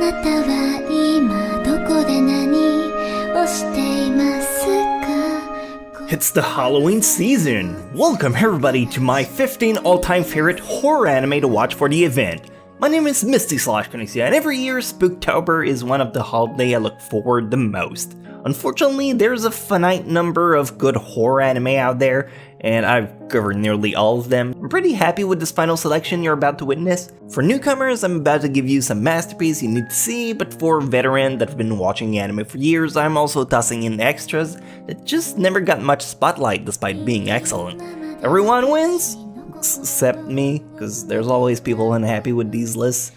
なたは今どこで何をしていますか? It's the Halloween season! Welcome everybody to my 15 all-time favorite horror anime to watch for the event. My name is Misty/Konnichiwa, and every year Spooktober is one of the holidays I look forward the most. Unfortunately, there's a finite number of good horror anime out there, and I've covered nearly all of them. I'm pretty happy with this final selection you're about to witness. For newcomers, I'm about to give you some masterpieces you need to see, but for veterans that have been watching anime for years, I'm also tossing in extras that just never got much spotlight despite being excellent. Everyone wins? Except me, because there's always people unhappy with these lists.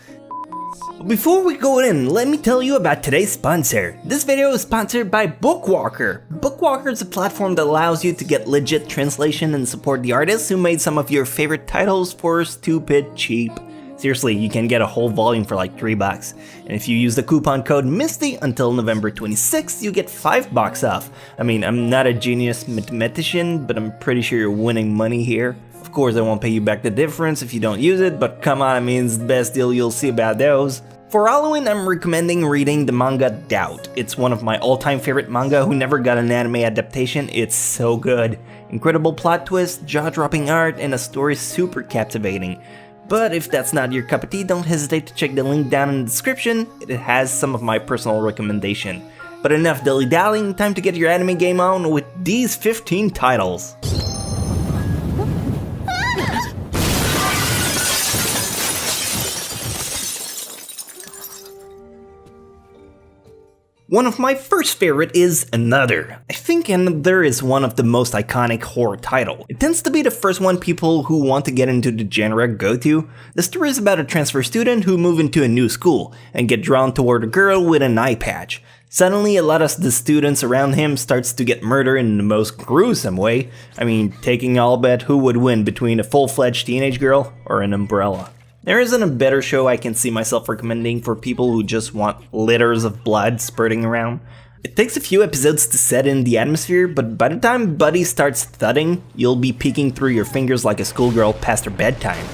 Before we go in, let me tell you about today's sponsor. This video is sponsored by Bookwalker. Bookwalker is a platform that allows you to get legit translation and support the artists who made some of your favorite titles for stupid cheap. Seriously, you can get a whole volume for like $3. And if you use the coupon code MISTY until November 26th, you get $5 off. I mean, I'm not a genius mathematician, but I'm pretty sure you're winning money here. Of course, I won't pay you back the difference if you don't use it, but come on, I mean, it's the best deal you'll see about those. For Halloween, I'm recommending reading the manga Doubt. It's one of my all-time favorite manga who never got an anime adaptation. It's so good. Incredible plot twist, jaw-dropping art, and a story super captivating. But if that's not your cup of tea, don't hesitate to check the link down in the description. It has some of my personal recommendation. But enough dilly-dallying, time to get your anime game on with these 15 titles. One of my first favorite is Another. I think Another is one of the most iconic horror titles. It tends to be the first one people who want to get into the genre go to. The story is about a transfer student who move into a new school and get drawn toward a girl with an eye patch. Suddenly, a lot of the students around him starts to get murdered in the most gruesome way. I mean, taking all bet who would win between a full-fledged teenage girl or an umbrella. There isn't a better show I can see myself recommending for people who just want litters of blood spurting around. It takes a few episodes to set in the atmosphere, but by the time Buddy starts thudding, you'll be peeking through your fingers like a schoolgirl past her bedtime.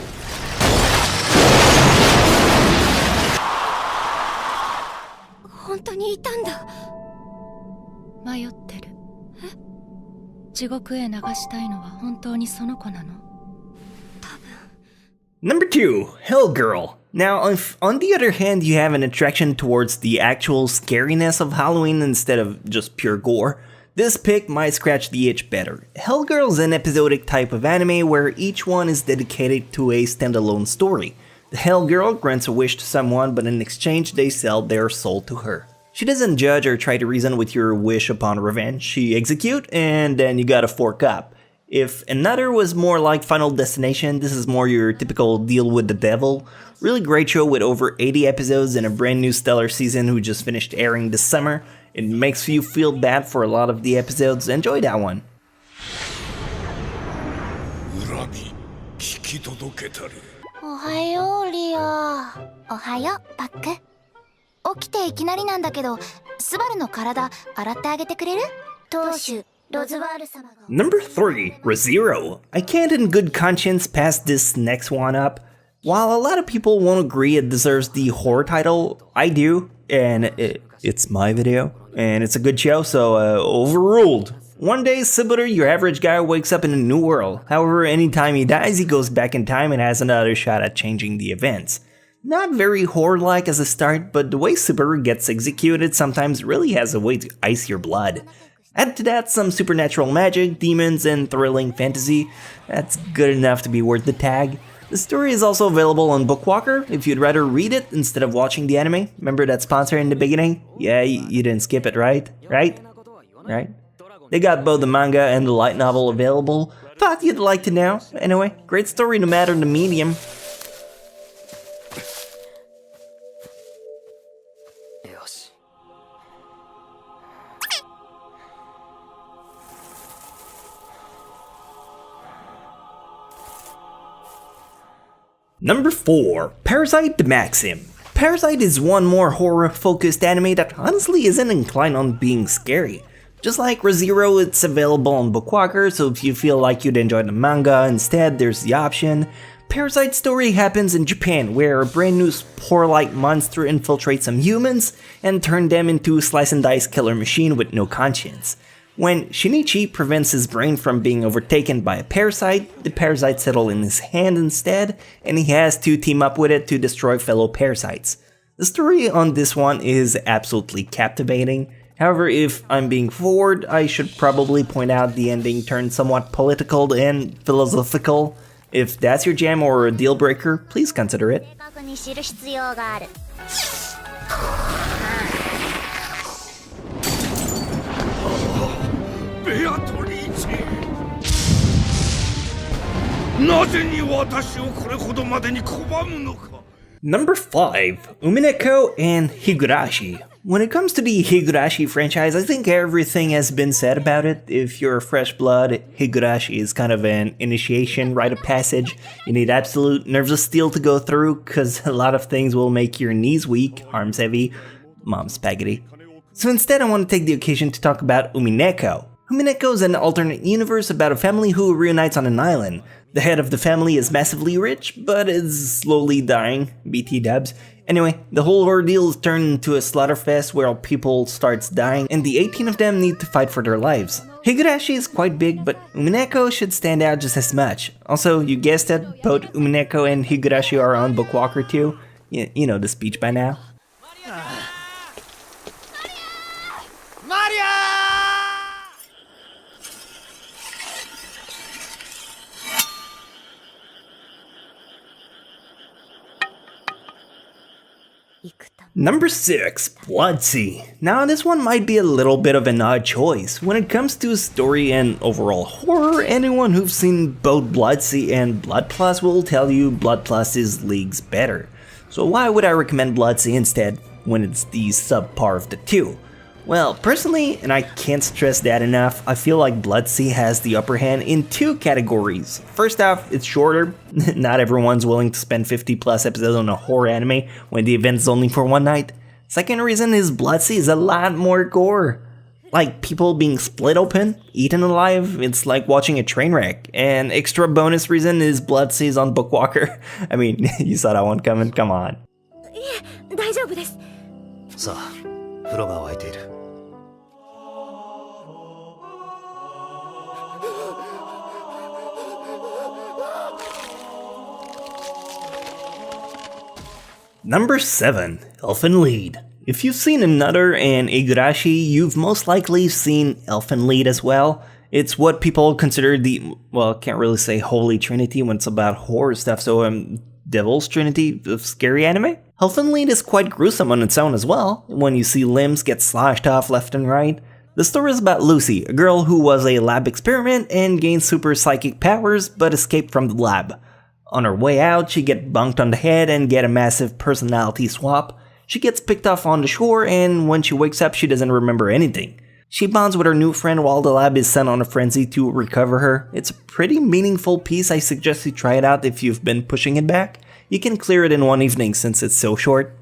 Number 2, Hell Girl. Now, if on the other hand you have an attraction towards the actual scariness of Halloween instead of just pure gore, this pick might scratch the itch better. Hell Girl is an episodic type of anime where each one is dedicated to a standalone story. The Hell Girl grants a wish to someone, but in exchange they sell their soul to her. She doesn't judge or try to reason with your wish upon revenge. She execute, and then you gotta fork up. If Another was more like Final Destination, this is more your typical deal with the devil. Really great show with over 80 episodes and a brand new stellar season who just finished airing this summer. It makes you feel bad for a lot of the episodes. Enjoy that one. Ohayo, Ria. Ohayo, Pak. 起きていきなりなんだけど、スバルの体洗ってあげてくれる？当主。Number 3, ReZero. I can't in good conscience pass this next one up. While a lot of people won't agree it deserves the horror title, I do, and it's my video, and it's a good show, so overruled. One day, Subaru, your average guy, wakes up in a new world. However, anytime he dies, he goes back in time and has another shot at changing the events. Not very horror-like as a start, but the way Subaru gets executed sometimes really has a way to ice your blood. Add to that some supernatural magic, demons, and thrilling fantasy. That's good enough to be worth the tag. The story is also available on Bookwalker if you'd rather read it instead of watching the anime. Remember that sponsor in the beginning? Yeah, you didn't skip it, right? Right? They got both the manga and the light novel available. Thought you'd like to know. Anyway, great story no matter the medium. Number 4, Parasite the Maxim. Parasite is one more horror-focused anime that honestly isn't inclined on being scary. Just like ReZero, it's available on Bookwalker, so if you feel like you'd enjoy the manga instead, there's the option. Parasite's story happens in Japan, where a brand new spore-like monster infiltrates some humans and turns them into a slice-and-dice killer machine with no conscience. When Shinichi prevents his brain from being overtaken by a parasite, the parasite settles in his hand instead, and he has to team up with it to destroy fellow parasites. The story on this one is absolutely captivating. However, if I'm being forward, I should probably point out the ending turned somewhat political and philosophical. If that's your jam or a deal breaker, please consider it. Number 5. Umineko and Higurashi. When it comes to the Higurashi franchise, I think everything has been said about it. If you're a fresh blood, Higurashi is kind of an initiation, rite of passage. You need absolute nerves of steel to go through, cause a lot of things will make your knees weak, arms heavy, mom's spaghetti. So instead I want to take the occasion to talk about Umineko. Umineko is an alternate universe about a family who reunites on an island. The head of the family is massively rich, but is slowly dying, BT dubs. Anyway, the whole ordeal is turned into a slaughterfest where people starts dying, and the 18 of them need to fight for their lives. Higurashi is quite big, but Umineko should stand out just as much. Also, you guessed it, both Umineko and Higurashi are on Bookwalker too. You know the speech by now. Number 6, Blood-C. Now this one might be a little bit of an odd choice. When it comes to story and overall horror, anyone who's seen both Blood-C and Blood Plus will tell you Blood Plus is leagues better. So why would I recommend Blood-C instead when it's the subpar of the two? Well, personally, and I can't stress that enough, I feel like Blood-C has the upper hand in two categories. First off, it's shorter. Not everyone's willing to spend 50 plus episodes on a horror anime when the event's only for one night. Second reason is Blood-C is a lot more gore. Like people being split open, eaten alive, it's like watching a train wreck. And extra bonus reason is Blood-C is on Bookwalker. I mean, you saw that one coming, come on. Number 7, Elfen Lied. If you've seen Another and Higurashi, you've most likely seen Elfen Lied as well. It's what people consider the, well, can't really say Holy Trinity when it's about horror stuff, so Devil's Trinity of scary anime. Elfen Lied is quite gruesome on its own as well, when you see limbs get slashed off left and right. The story is about Lucy, a girl who was a lab experiment and gained super psychic powers but escaped from the lab. On her way out, she gets bunked on the head and get a massive personality swap. She gets picked off on the shore, and when she wakes up, she doesn't remember anything. She bonds with her new friend while the lab is sent on a frenzy to recover her. It's a pretty meaningful piece. I suggest you try it out if you've been pushing it back. You can clear it in one evening since it's so short.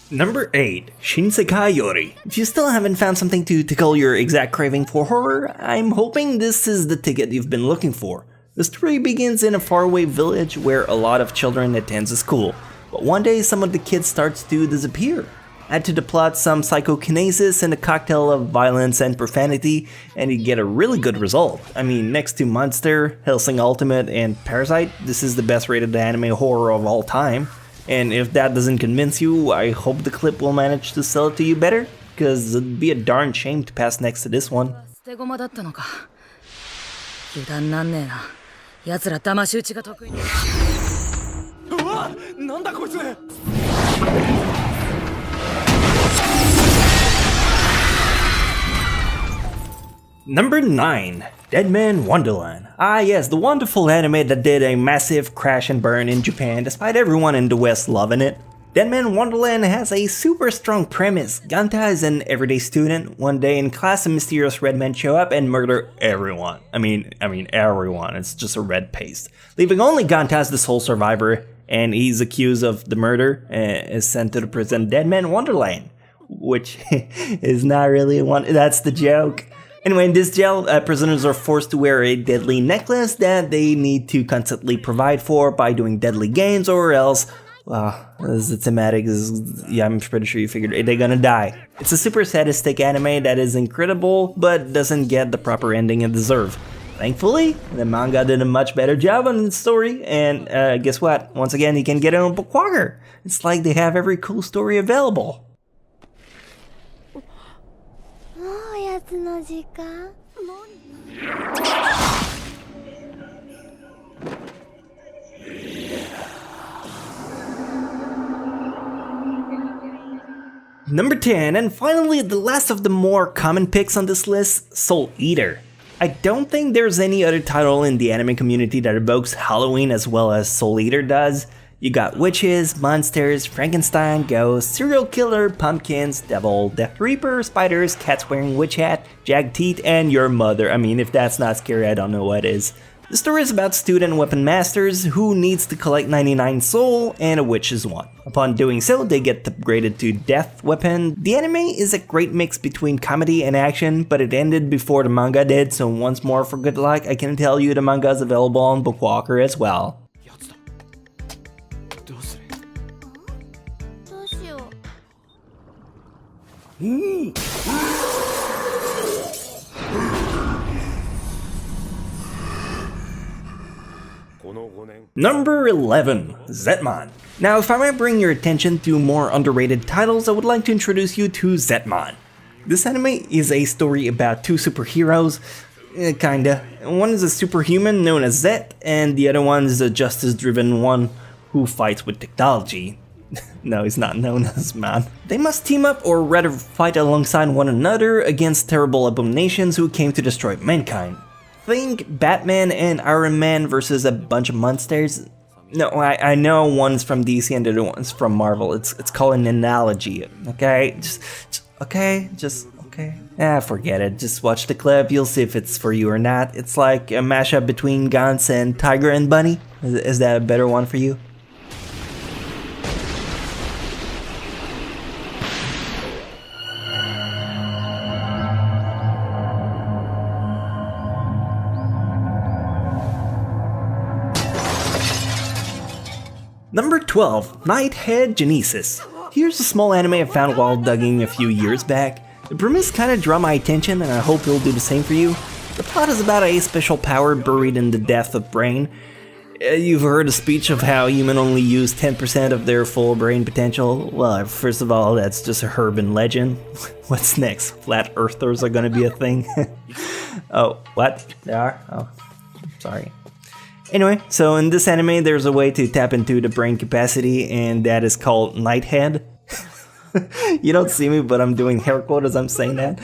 Number 8, Shinsekai Yori. If you still haven't found something to tickle your exact craving for horror, I'm hoping this is the ticket you've been looking for. The story begins in a faraway village where a lot of children attend a school, but one day some of the kids starts to disappear. Add to the plot some psychokinesis and a cocktail of violence and profanity, and you get a really good result. I mean, next to Monster, Hellsing Ultimate, and Parasite, this is the best rated anime horror of all time. And if that doesn't convince you, I hope the clip will manage to sell it to you better, because it'd be a darn shame to pass next to this one. Number 9, Dead Man Wonderland. Ah yes, the wonderful anime that did a massive crash and burn in Japan despite everyone in the West loving it. Deadman Wonderland has a super strong premise. Ganta is an everyday student. One day in class, a mysterious red men show up and murder everyone. I mean everyone. It's just a red paste. Leaving only Ganta as the sole survivor, and he's accused of the murder and is sent to the prison Deadman Wonderland. Which is not really one. That's the joke. Anyway, in this jail, prisoners are forced to wear a deadly necklace that they need to constantly provide for by doing deadly games, or else, as the thematic is, yeah, I'm pretty sure you figured they're gonna die. It's a super sadistic anime that is incredible, but doesn't get the proper ending it deserves. Thankfully, the manga did a much better job on the story, and guess what? Once again, you can get it on Bookwalker. It's like they have every cool story available. Number 10, and finally the last of the more common picks on this list, Soul Eater. I don't think there's any other title in the anime community that evokes Halloween as well as Soul Eater does. You got witches, monsters, Frankenstein, ghosts, serial killer, pumpkins, devil, death reaper, spiders, cats wearing witch hat, jagged teeth, and your mother. I mean, if that's not scary, I don't know what is. The story is about student weapon masters who needs to collect 99 soul, and a witch is one. Upon doing so, they get upgraded to death weapon. The anime is a great mix between comedy and action, but it ended before the manga did, so once more for good luck, I can tell you the manga is available on Bookwalker as well. Number 11, Zetmon. Now, if I might bring your attention to more underrated titles, I would like to introduce you to Zetmon. This anime is a story about two superheroes, kinda. One is a superhuman known as Zet, and the other one is a justice-driven one who fights with technology. No, he's not known as man. They must team up, or rather fight alongside one another against terrible abominations who came to destroy mankind. Think Batman and Iron Man versus a bunch of monsters. No, I know one's from DC and the other one's from Marvel. It's called an analogy, okay? Okay. Forget it. Just watch the clip, you'll see if it's for you or not. It's like a mashup between Gantz and Tiger and Bunny. Is that a better one for you? Number 12, Nighthead Genesis. Here's a small anime I found while digging a few years back. The premise kinda drew my attention, and I hope it'll do the same for you. The plot is about a special power buried in the depth of brain. You've heard a speech of how humans only use 10% of their full brain potential. Well, first of all, that's just a urban legend. What's next? Flat earthers are gonna be a thing? Oh, what? They are? Oh, sorry. Anyway, so in this anime, there's a way to tap into the brain capacity, and that is called Nighthead. You don't see me, but I'm doing hair quote as I'm saying that.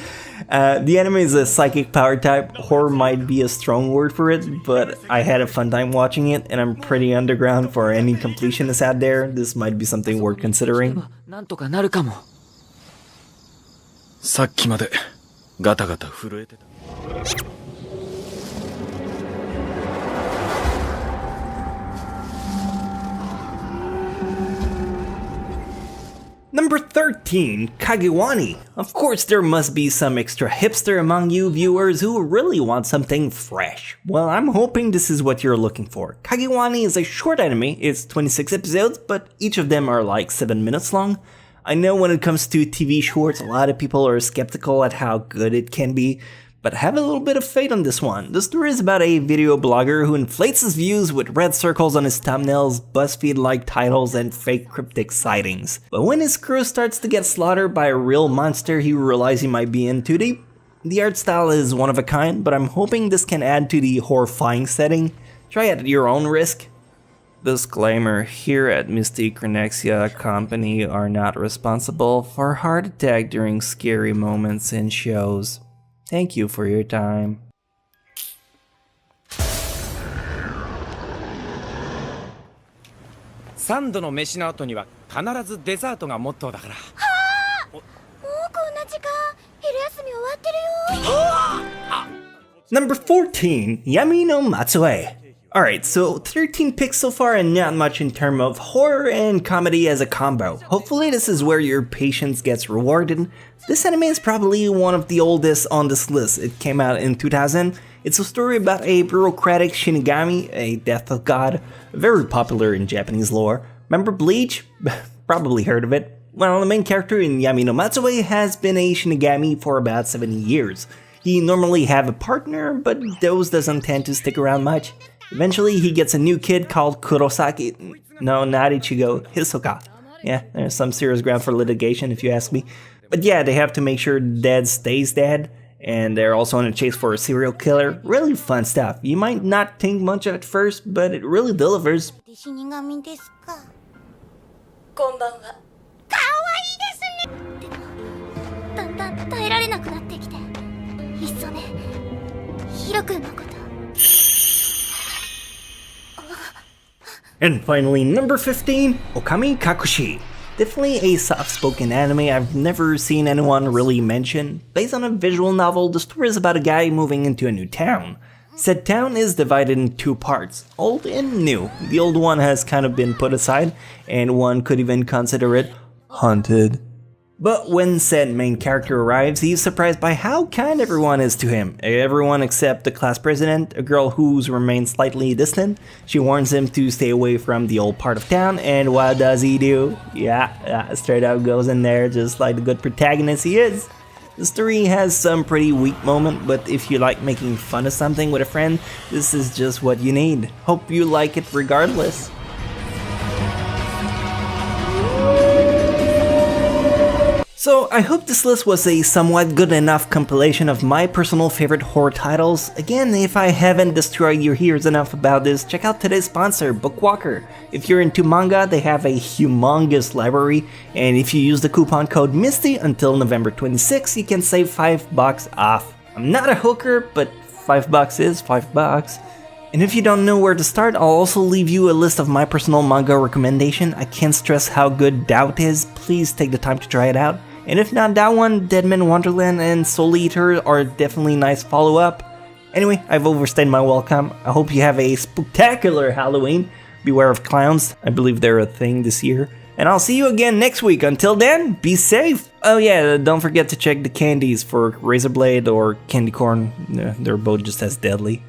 The anime is a psychic power type. Horror might be a strong word for it, but I had a fun time watching it, and I'm pretty underground for any completionists out there. This might be something worth considering. さっきまでガタガタ震えてた。 Number 13, Kagewani. Of course, there must be some extra hipster among you viewers who really want something fresh. Well, I'm hoping this is what you're looking for. Kagewani is a short anime, it's 26 episodes, but each of them are like 7 minutes long. I know when it comes to TV shorts, a lot of people are skeptical at how good it can be, but have a little bit of faith on this one. The story is about a video blogger who inflates his views with red circles on his thumbnails, BuzzFeed-like titles, and fake cryptic sightings. But when his crew starts to get slaughtered by a real monster he realizes he might be in too deep, the art style is one of a kind, but I'm hoping this can add to the horrifying setting. Try it at your own risk. Disclaimer, here at Misty Company are not responsible for heart attack during scary moments in shows. Thank you for your time. 必ずデザートがモットーだから。もうこんな時間、昼休み終わってるよ。Number 14, Yami no Matsue. Alright, so 13 picks so far and not much in terms of horror and comedy as a combo. Hopefully this is where your patience gets rewarded. This anime is probably one of the oldest on this list. It came out in 2000. It's a story about a bureaucratic Shinigami, a death god, very popular in Japanese lore. Remember Bleach? Probably heard of it. Well, the main character in Yami no Matsue has been a Shinigami for about 70 years. He normally have a partner, but those doesn't tend to stick around much. Eventually, he gets a new kid called Kurosaki. No, not Ichigo, Hisoka. Yeah, there's some serious ground for litigation if you ask me. But yeah, they have to make sure dad stays dead, and they're also on a chase for a serial killer. Really fun stuff. You might not think much at first, but it really delivers. 死神ですか。こんばんは。かわいいですね。でも、だんだん耐えられなくなってきて。いっそね、ヒロ君のこと。And finally, number 15, Okami Kakushi. Definitely a soft-spoken anime I've never seen anyone really mention. Based on a visual novel, the story is about a guy moving into a new town. Said town is divided in two parts, old and new. The old one has kind of been put aside, and one could even consider it haunted. But when said main character arrives, he's surprised by how kind everyone is to him. Everyone except the class president, a girl who's remained slightly distant. She warns him to stay away from the old part of town, and what does he do? Yeah, straight up goes in there just like the good protagonist he is. The story has some pretty weak moments, but if you like making fun of something with a friend, this is just what you need. Hope you like it regardless. So I hope this list was a somewhat good enough compilation of my personal favorite horror titles. Again, if I haven't destroyed your ears enough about this, check out today's sponsor, Bookwalker. If you're into manga, they have a humongous library, and if you use the coupon code MISTY until November 26, you can save $5 off. I'm not a hooker, but $5 is $5. And if you don't know where to start, I'll also leave you a list of my personal manga recommendation. I can't stress how good Doubt is. Please take the time to try it out. And if not that one, Deadman Wonderland and Soul Eater are definitely nice follow-up. Anyway, I've overstayed my welcome. I hope you have a spectacular Halloween. Beware of clowns. I believe they're a thing this year. And I'll see you again next week. Until then, be safe. Oh yeah, don't forget to check the candies for Razor Blade or Candy Corn. They're both just as deadly.